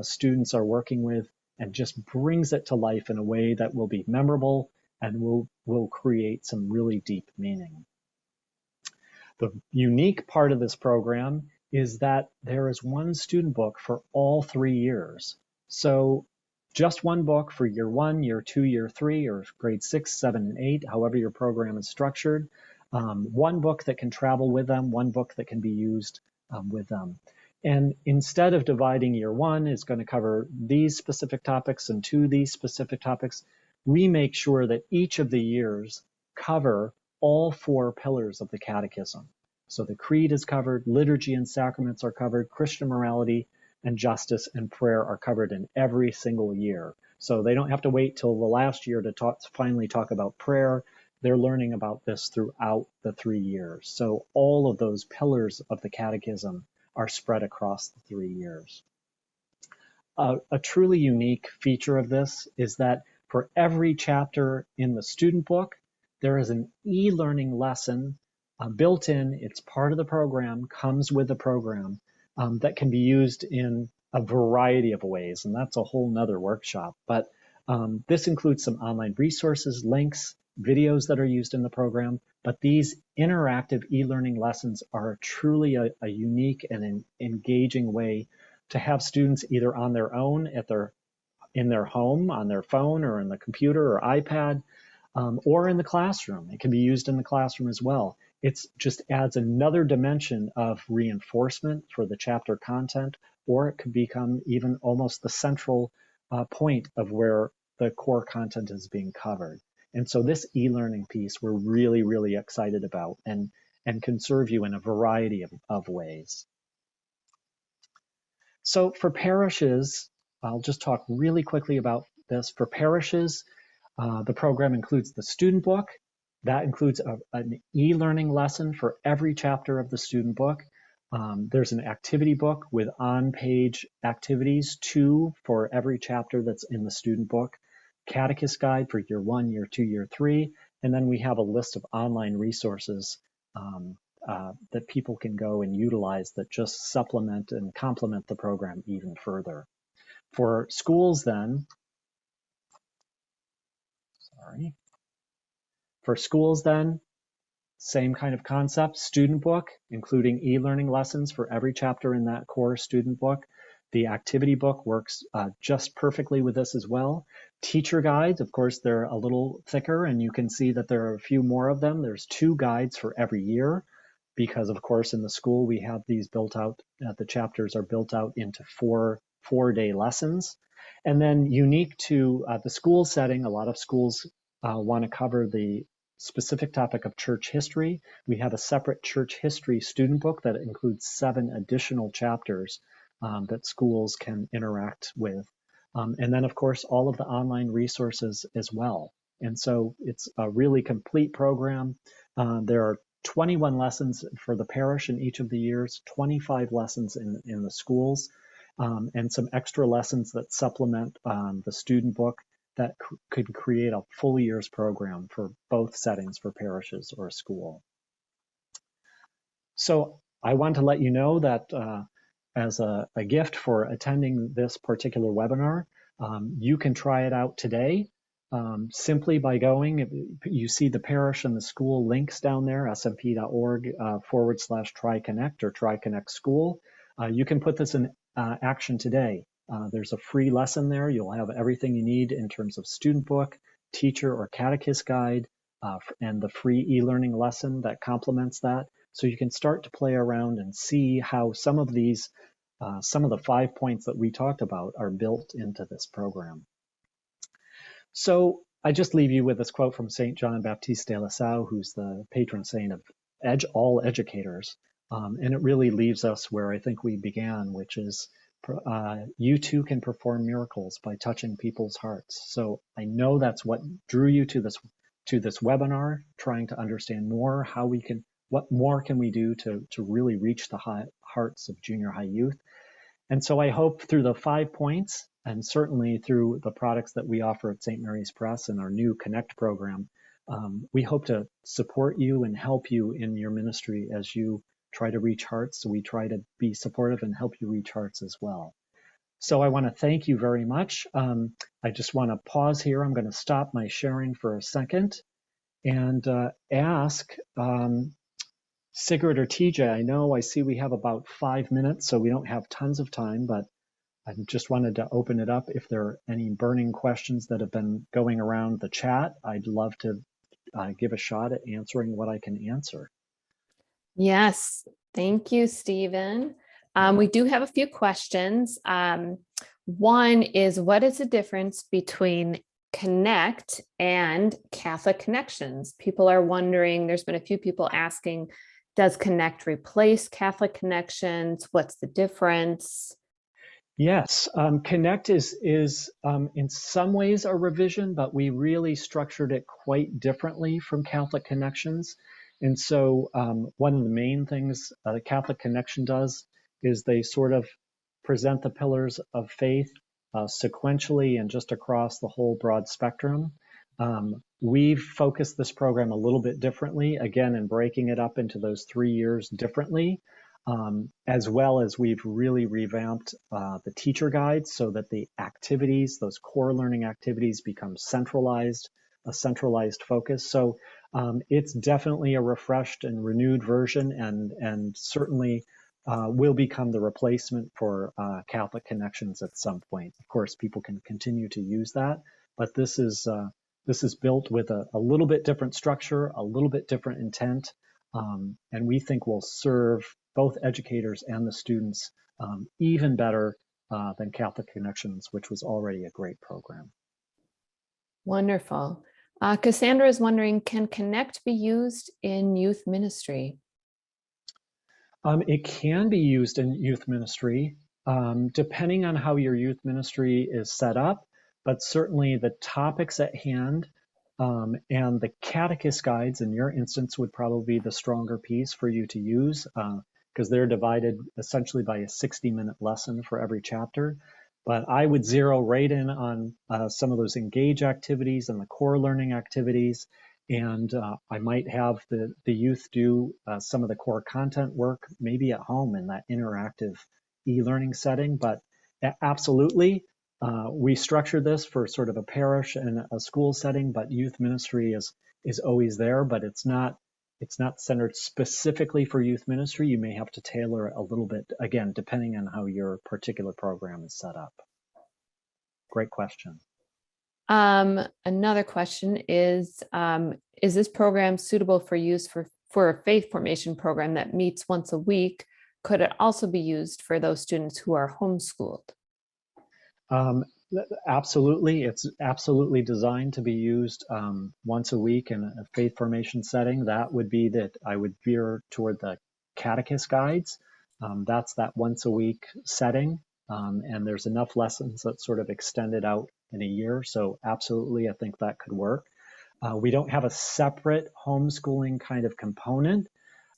students are working with and just brings it to life in a way that will be memorable and will create some really deep meaning. The unique part of this program is that there is one student book for all 3 years. So just one book for year 1, year 2, year 3, or grade 6, 7, and 8, however your program is structured. One book that can travel with them, one book that can be used with them. And instead of dividing year 1 is going to cover these specific topics and 2 these specific topics, we make sure that each of the years cover all 4 pillars of the catechism. So the creed is covered, liturgy and sacraments are covered, Christian morality and justice and prayer are covered in every single year. So they don't have to wait till the last year to finally talk about prayer. They're learning about this throughout the 3 years. So all of those pillars of the catechism are spread across the 3 years. A truly unique feature of this is that for every chapter in the student book, there is an e-learning lesson built in. It's part of the program, comes with the program, that can be used in a variety of ways. And that's a whole nother workshop. But this includes some online resources, links, videos that are used in the program. But these interactive e-learning lessons are truly a unique and an engaging way to have students either on their own in their home, on their phone or in the computer or iPad, or in the classroom. It can be used in the classroom as well. It just adds another dimension of reinforcement for the chapter content, or it could become even almost the central point of where the core content is being covered. And so this e-learning piece we're really, really excited about. And and can serve you in a variety of ways. So for parishes, I'll just talk really quickly about this. For parishes, the program includes the student book. That includes an e-learning lesson for every chapter of the student book. There's an activity book with on-page activities, 2 for every chapter that's in the student book, catechist guide for year 1, year 2, year 3, and then we have a list of online resources that people can go and utilize that just supplement and complement the program even further. For schools then, For schools then, same kind of concept, student book, including e-learning lessons for every chapter in that core student book. The activity book works just perfectly with this as well. Teacher guides, of course, they're a little thicker, and you can see that there are a few more of them. There's 2 guides for every year because, of course, in the school we have these built out, the chapters are built out into 4-day lessons. And then unique to the school setting, a lot of schools want to cover the specific topic of church history. We have a separate church history student book that includes 7 additional chapters that schools can interact with. And then, of course, all of the online resources as well. And so it's a really complete program. There are 21 lessons for the parish in each of the years, 25 lessons in the schools, and some extra lessons that supplement the student book that could create a full year's program for both settings for parishes or a school. So I want to let you know that as a gift for attending this particular webinar, you can try it out today simply by going, you see the parish and the school links down there, smp.org/try-connect or try-connect school. You can put this in action today. There's a free lesson there. You'll have everything you need in terms of student book, teacher or catechist guide, and the free e-learning lesson that complements that. So you can start to play around and see how some of the 5 points that we talked about are built into this program. So I just leave you with this quote from St. John Baptiste de la Salle, who's the patron saint of all educators. And it really leaves us where I think we began, which is you too can perform miracles by touching people's hearts. So I know that's what drew you to this webinar, trying to understand more what more can we do to really reach the hearts of junior high youth. And so I hope through the 5 points, and certainly through the products that we offer at St. Mary's Press and our new Connect program, we hope to support you and help you in your ministry as you try to reach hearts. So we try to be supportive and help you reach hearts as well. So I want to thank you very much. I just want to pause here. I'm going to stop my sharing for a second and ask Sigrid or TJ, I see we have about 5 minutes, so we don't have tons of time, but I just wanted to open it up. If there are any burning questions that have been going around the chat, I'd love to give a shot at answering what I can answer. Yes, thank you, Stephen. We do have a few questions. One is, what is the difference between Connect and Catholic Connections? People are wondering, there's been a few people asking, does Connect replace Catholic Connections? What's the difference? Yes, Connect is in some ways a revision, but we really structured it quite differently from Catholic Connections. And so one of the main things the Catholic Connection does is they sort of present the pillars of faith sequentially and just across the whole broad spectrum. We've focused this program a little bit differently, again, in breaking it up into those 3 years differently. As well as we've really revamped the teacher guides so that the activities, those core learning activities, become a centralized focus. So it's definitely a refreshed and renewed version, and certainly will become the replacement for Catholic Connections at some point. Of course, people can continue to use that, but this is built with a little bit different structure, a little bit different intent, and we think will serve both educators and the students even better than Catholic Connections, which was already a great program. Wonderful. Cassandra is wondering, can Connect be used in youth ministry? It can be used in youth ministry, depending on how your youth ministry is set up, but certainly the topics at hand and the catechist guides in your instance would probably be the stronger piece for you to use because they're divided essentially by a 60-minute lesson for every chapter. But I would zero right in on some of those engage activities and the core learning activities. And I might have the youth do some of the core content work, maybe at home in that interactive e-learning setting. But absolutely, we structure this for sort of a parish and a school setting, but youth ministry is always there, but it's not centered specifically for youth ministry. You may have to tailor it a little bit, again, depending on how your particular program is set up. Great question. Another question is this program suitable for use for a faith formation program that meets once a week? Could it also be used for those students who are homeschooled? Absolutely. It's absolutely designed to be used once a week in a faith formation setting. That would be that I would veer toward the catechist guides. That's that once a week setting. And there's enough lessons that sort of extend it out in a year. So absolutely, I think that could work. We don't have a separate homeschooling kind of component,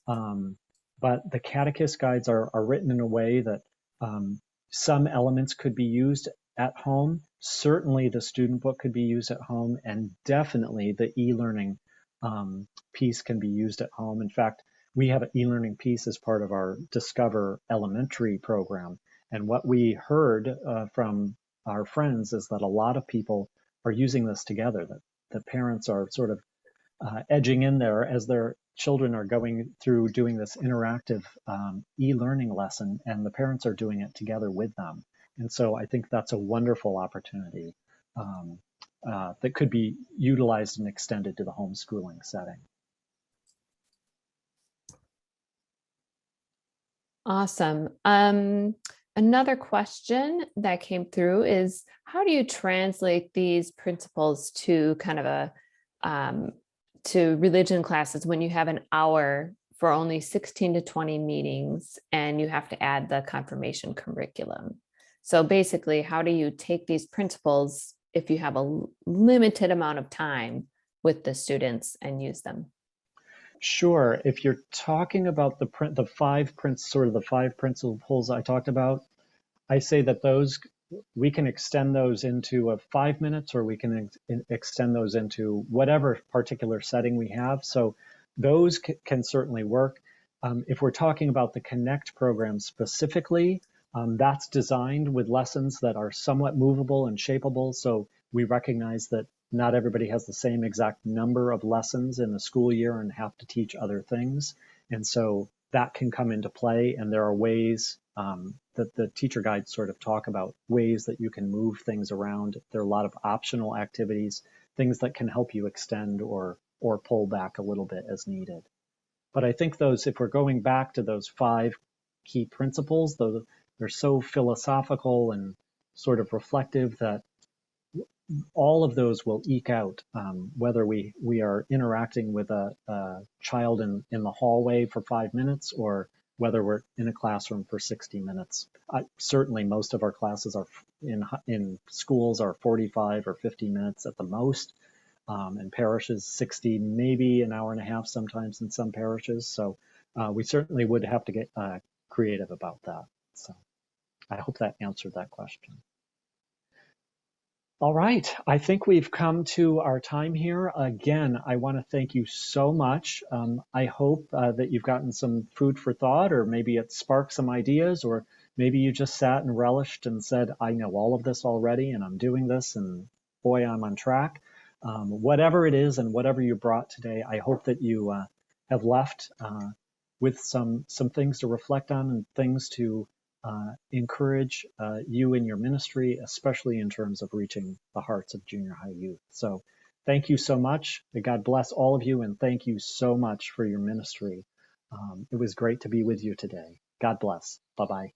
but the catechist guides are written in a way that some elements could be used at home. Certainly the student book could be used at home, and definitely the e-learning piece can be used at home. In fact, we have an e-learning piece as part of our Discover Elementary program. And what we heard from our friends is that a lot of people are using this together, that the parents are sort of edging in there as their children are going through doing this interactive e-learning lesson, and the parents are doing it together with them. And so I think that's a wonderful opportunity that could be utilized and extended to the homeschooling setting. Awesome. Another question that came through is, how do you translate these principles to kind of a to religion classes when you have an hour for only 16 to 20 meetings and you have to add the confirmation curriculum? So basically, how do you take these principles if you have a limited amount of time with the students and use them? Sure. If you're talking about the five principles I talked about, I say that those we can extend those into 5 minutes, or we can extend those into whatever particular setting we have. So those can certainly work. If we're talking about the Connect program specifically, that's designed with lessons that are somewhat movable and shapeable. So we recognize that not everybody has the same exact number of lessons in the school year and have to teach other things. And so that can come into play. And there are ways that the teacher guides sort of talk about, ways that you can move things around. There are a lot of optional activities, things that can help you extend or pull back a little bit as needed. But I think those, if we're going back to those 5 key principles, they're so philosophical and sort of reflective that all of those will eke out, whether we are interacting with a child in the hallway for 5 minutes, or whether we're in a classroom for 60 minutes. Certainly most of our classes are in schools are 45 or 50 minutes at the most, and parishes 60, maybe an hour and a half sometimes in some parishes. So we certainly would have to get creative about that. So I hope that answered that question. All right, I think we've come to our time here. Again, I want to thank you so much. I hope that you've gotten some food for thought, or maybe it sparked some ideas, or maybe you just sat and relished and said, I know all of this already and I'm doing this, and boy, I'm on track. Whatever it is and whatever you brought today, I hope that you have left with some things to reflect on and things to encourage you in your ministry, especially in terms of reaching the hearts of junior high youth. So thank you so much. God bless all of you, and thank you so much for your ministry. It was great to be with you today. God bless. Bye-bye.